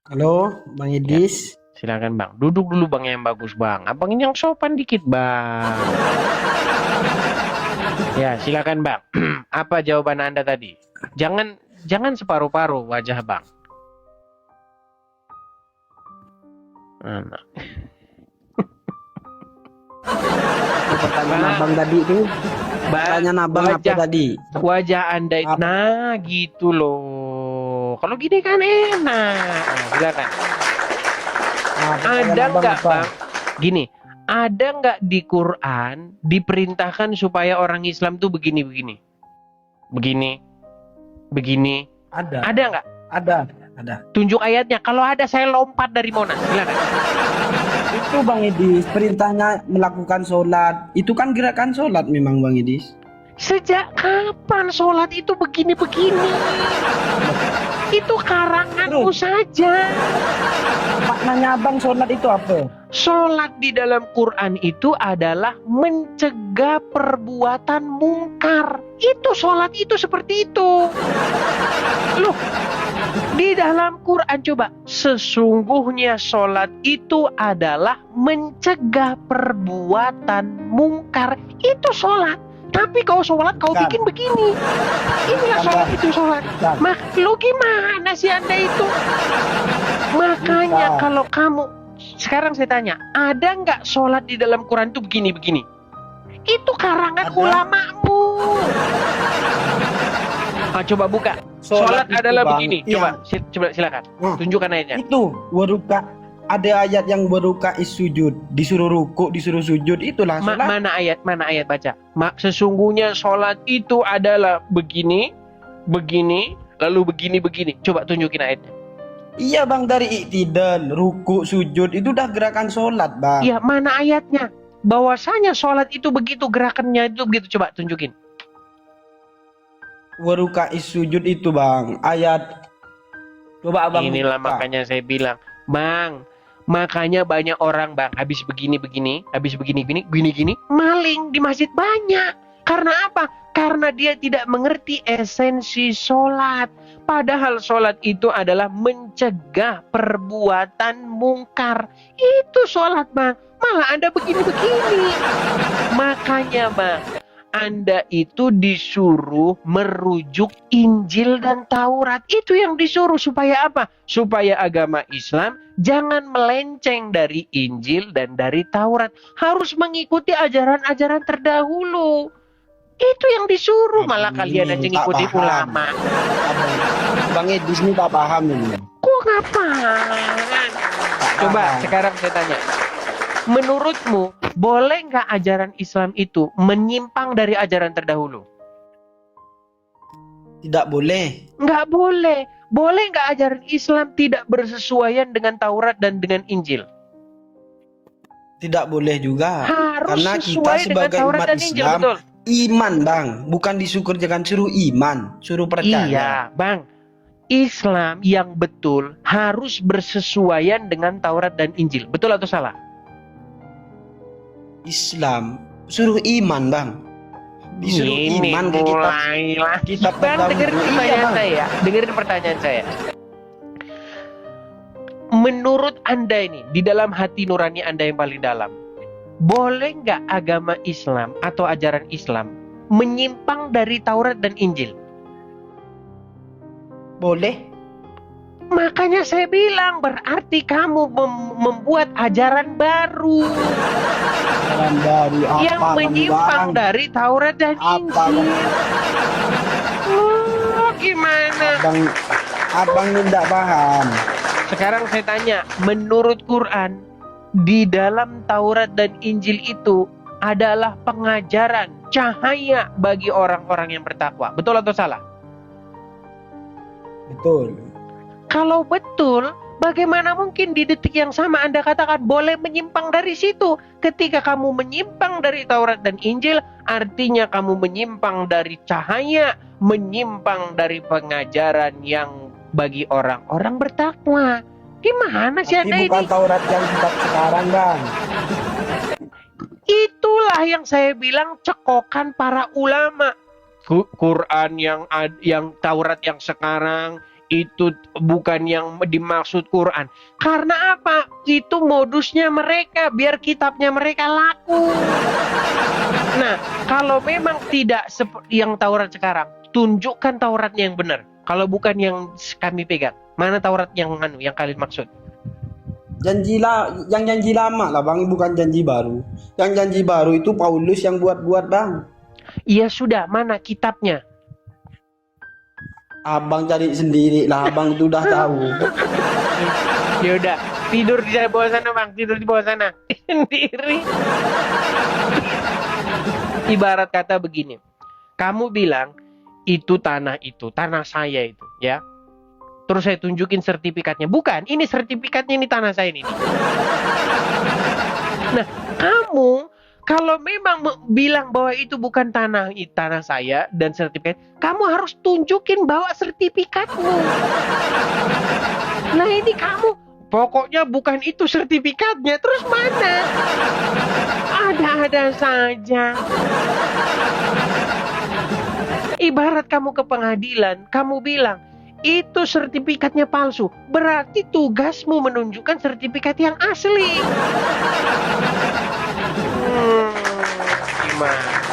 Halo, Bang Ya, Idis. silakan Bang. Duduk dulu Bang yang bagus Bang. Abang ini yang sopan dikit Bang. Ya, silakan Bang. Apa jawaban Anda tadi? Jangan jangan separuh-paruh wajah Bang. Nah, Pertanyaan Bang, abang tadi itu, Bang, pertanyaan abang apa wajah tadi? wajah Anda itu Apa? nah gitu loh. Kalau gini kan enak. Nah, silakan. Pertanyaan Ada abang nggak apa? Bang? Gini, ada nggak di Quran diperintahkan supaya orang Islam tuh begini-begini? Begini, begini. Ada, Ada nggak? ada, ada. Tunjuk ayatnya. Kalau ada saya lompat dari Monas. Silakan. Itu Bang Idis, perintahnya melakukan sholat. Itu kan gerakan sholat memang Bang Idis. Sejak kapan sholat itu begini-begini? Itu karanganmu Terus, saja. maknanya abang sholat itu apa? Sholat di dalam Quran itu adalah mencegah perbuatan mungkar. Itu sholat itu seperti itu. Loh, di dalam Quran coba, sesungguhnya sholat itu adalah mencegah perbuatan mungkar. Itu sholat. Tapi kau sholat kau Bukan, bikin begini. Inilah bukan sholat Bang. itu sholat. Bukan, Lu gimana sih Anda itu? Makanya bukan. kalau kamu, sekarang saya tanya, ada nggak sholat di dalam Quran itu begini-begini? Itu karangan Ada ulamamu. Coba buka. sholat Sholat itu adalah Bang. begini. Iya. Coba silakan. Nah, Tunjukkan ayatnya. itu waruka ada ayat yang waruka sujud, disuruh ruku, disuruh sujud, itulah sholat. Mana ayat? Mana ayat baca? Sesungguhnya sholat itu adalah begini, begini, lalu begini, begini. Coba tunjukin ayatnya. Iya Bang, dari iktidal, ruku, sujud itu udah gerakan sholat Bang. Iya, mana ayatnya? Bahwasanya sholat itu begitu, gerakannya itu begitu. Coba tunjukin. Waruka sujud itu Bang, ayat. Coba Abang Inilah buka. makanya saya bilang, Bang, makanya banyak orang Bang, habis begini-begini, habis begini-begini, gini-gini, maling di masjid banyak. Karena apa? Karena dia tidak mengerti esensi sholat. Padahal sholat itu adalah mencegah perbuatan mungkar. Itu sholat Bang. Malah Anda begini-begini. Makanya Bang, Anda itu disuruh merujuk Injil dan Taurat. Itu yang disuruh supaya apa? Supaya agama Islam jangan melenceng dari Injil dan dari Taurat. Harus mengikuti ajaran-ajaran terdahulu. Itu yang disuruh. Malah Abang kalian ini aja tak ngikutin paham. ulama. Bang Edis ini tak paham ini. Kok ngapain? Tak Coba paham. sekarang saya tanya. Menurutmu, boleh nggak ajaran Islam itu menyimpang dari ajaran terdahulu? Tidak boleh. Nggak boleh. Boleh nggak ajaran Islam tidak bersesuaian dengan Taurat dan dengan Injil? Tidak boleh juga. Harus Karena kita sesuai dengan sebagai Taurat umat dan Injil, Islam betul? iman Bang, bukan disyukurkan, suruh iman, suruh percaya. Iya, Bang. Islam yang betul harus bersesuaian dengan Taurat dan Injil. Betul atau salah? Islam suruh iman Bang. Disuruh Ini iman ke kita. mulailah. Kita Bang, dengerin terdahulu. Iya, pertanyaan Bang. saya. Dengerin pertanyaan saya. Menurut Anda ini, di dalam hati nurani Anda yang paling dalam, boleh nggak agama Islam atau ajaran Islam menyimpang dari Taurat dan Injil? Boleh. Makanya saya bilang, berarti kamu membuat ajaran baru Jalan dari apa yang kamu, menyimpang Bang? dari Taurat dan Apa Injil. Oh, gimana? abang tidak paham. Sekarang saya tanya, menurut Quran, di dalam Taurat dan Injil itu adalah pengajaran, cahaya bagi orang-orang yang bertakwa. Betul atau salah? Betul. Kalau betul, bagaimana mungkin di detik yang sama Anda katakan boleh menyimpang dari situ? Ketika kamu menyimpang dari Taurat dan Injil, artinya kamu menyimpang dari cahaya, menyimpang dari pengajaran yang bagi orang-orang bertakwa. Gimana sih Tapi Anda bukan ini? Taurat yang kitab sekarang Bang. Itulah yang saya bilang cekokan para ulama. Quran yang Taurat yang sekarang, itu bukan yang dimaksud Quran. Karena apa? Itu modusnya mereka biar kitabnya mereka laku. Nah, kalau memang tidak seperti yang Taurat sekarang, tunjukkan Tauratnya yang benar. Kalau bukan yang kami pegang, mana Taurat yang kalian maksud? Yang janji lama lah bang, bukan janji baru. Yang janji baru itu Paulus yang buat-buat bang. Iya sudah, mana kitabnya? Abang cari sendiri lah, abang itu udah tahu. Ya udah, tidur di bawah sana bang, tidur di bawah sana sendiri. Ibarat kata begini, kamu bilang itu tanah saya itu, ya. Terus saya tunjukin sertifikatnya, bukan, ini sertifikatnya, ini tanah saya ini. Nah, kamu kalau memang bilang bahwa itu bukan tanah saya dan sertifikat, kamu harus tunjukin bawa sertifikatmu. Nah ini kamu, pokoknya bukan itu sertifikatnya, terus mana? Ada-ada saja. Ibarat kamu ke pengadilan, kamu bilang, itu sertifikatnya palsu. Berarti tugasmu menunjukkan sertifikat yang asli. Gimana?